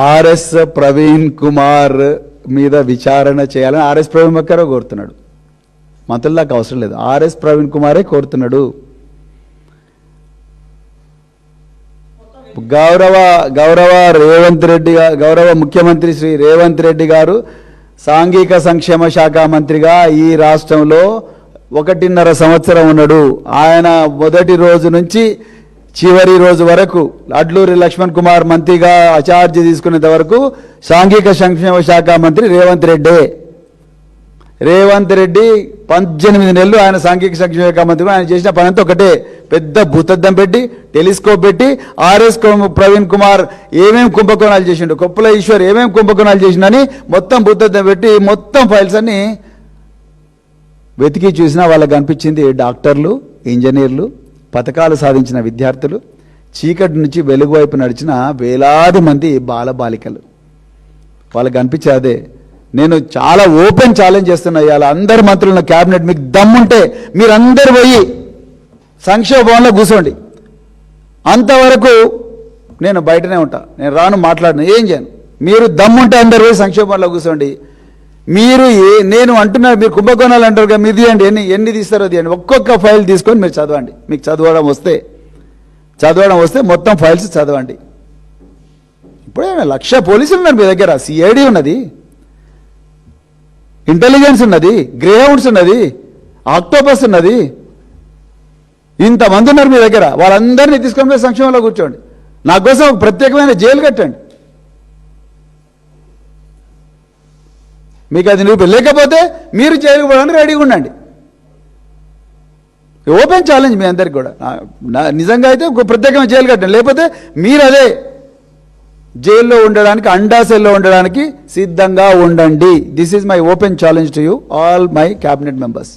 RS Praveen Kumar మీద విచారణ చేయాలని ఆర్ఎస్ ప్రవీణ్ కుమార్ కోరుతున్నాడు. మంత్రులకు అవసరం లేదు, ఆర్ఎస్ ప్రవీణ్ కుమారే కోరుతున్నాడు. గౌరవ రేవంత్ రెడ్డి, గౌరవ ముఖ్యమంత్రి శ్రీ రేవంత్ రెడ్డి గారు సాంఘిక సంక్షేమ శాఖ మంత్రిగా ఈ రాష్ట్రంలో 1.5 సంవత్సరం ఉన్నాడు. ఆయన మొదటి రోజు నుంచి చివరి రోజు వరకు అడ్లూరి లక్ష్మణ్ కుమార్ మంత్రిగా ఛార్జ్ తీసుకునేంత వరకు సాంఘిక సంక్షేమ శాఖ మంత్రి రేవంత్ రెడ్డి 18 నెలలు ఆయన సాంఘిక సంక్షేమ శాఖ మంత్రిగా ఆయన చేసిన పని అంతా ఒకటే, పెద్ద భూతద్దం పెట్టి టెలిస్కోప్ పెట్టి ఆర్ఎస్ ప్రవీణ్ కుమార్ ఏమేమి కుంభకోణాలు చేసిండు, కొప్పుల ఈశ్వర్ ఏమేమి కుంభకోణాలు చేసిండని మొత్తం భూతద్దం పెట్టి మొత్తం ఫైల్స్ అన్ని వెతికి చూసినా వాళ్ళకి అనిపించింది డాక్టర్లు, ఇంజనీర్లు, పథకాలు సాధించిన విద్యార్థులు, చీకటి నుంచి వెలుగు వైపు నడిచిన వేలాది మంది బాలబాలికలు. వాళ్ళకి అనిపించే అదే. నేను చాలా ఓపెన్ ఛాలెంజ్ చేస్తున్నా ఇవాళ అందరు మంత్రులను, క్యాబినెట్, మీకు దమ్ముంటే మీరందరూ పోయి సంక్షేమ భవన్లో కూర్చోండి. అంతవరకు నేను బయటనే ఉంటా, నేను రాను, మాట్లాడను, ఏం చేయను. మీరు దమ్ముంటే అందరు పోయి సంక్షేమ భవన్లో కూర్చోండి. మీరు నేను అంటున్నా, మీరు కుంభకోణాలు అంటారు కదా, మీరు తీయండి, ఎన్ని తీస్తారో తీయండి, ఒక్కొక్క ఫైల్ తీసుకొని మీరు చదవండి. మీకు చదవడం వస్తే మొత్తం ఫైల్స్ చదవండి. ఇప్పుడే 1,00,000 పోలీసులు ఉన్నారు మీ దగ్గర, సిఐడి ఉన్నది, ఇంటెలిజెన్స్ ఉన్నది, గ్రే హౌండ్స్ ఉన్నది, ఆక్టోపస్ ఉన్నది, ఇంతమంది ఉన్నారు మీ దగ్గర. వాళ్ళందరినీ తీసుకొని పోయి సంక్షేమంలో కూర్చోండి. నా కోసం ఒక ప్రత్యేకమైన జైలు కట్టండి. మీకు అది లేకపోతే మీరు జైలుకు పోవడానికి రెడీగా ఉండండి. ఓపెన్ ఛాలెంజ్ మీ అందరికి కూడా. నిజంగా అయితే ఒక ప్రత్యేకమైన జైలు కట్టండి, లేకపోతే మీరు అదే జైల్లో ఉండడానికి, అండాసెల్లో ఉండడానికి సిద్ధంగా ఉండండి. This is my open challenge to you all my cabinet members.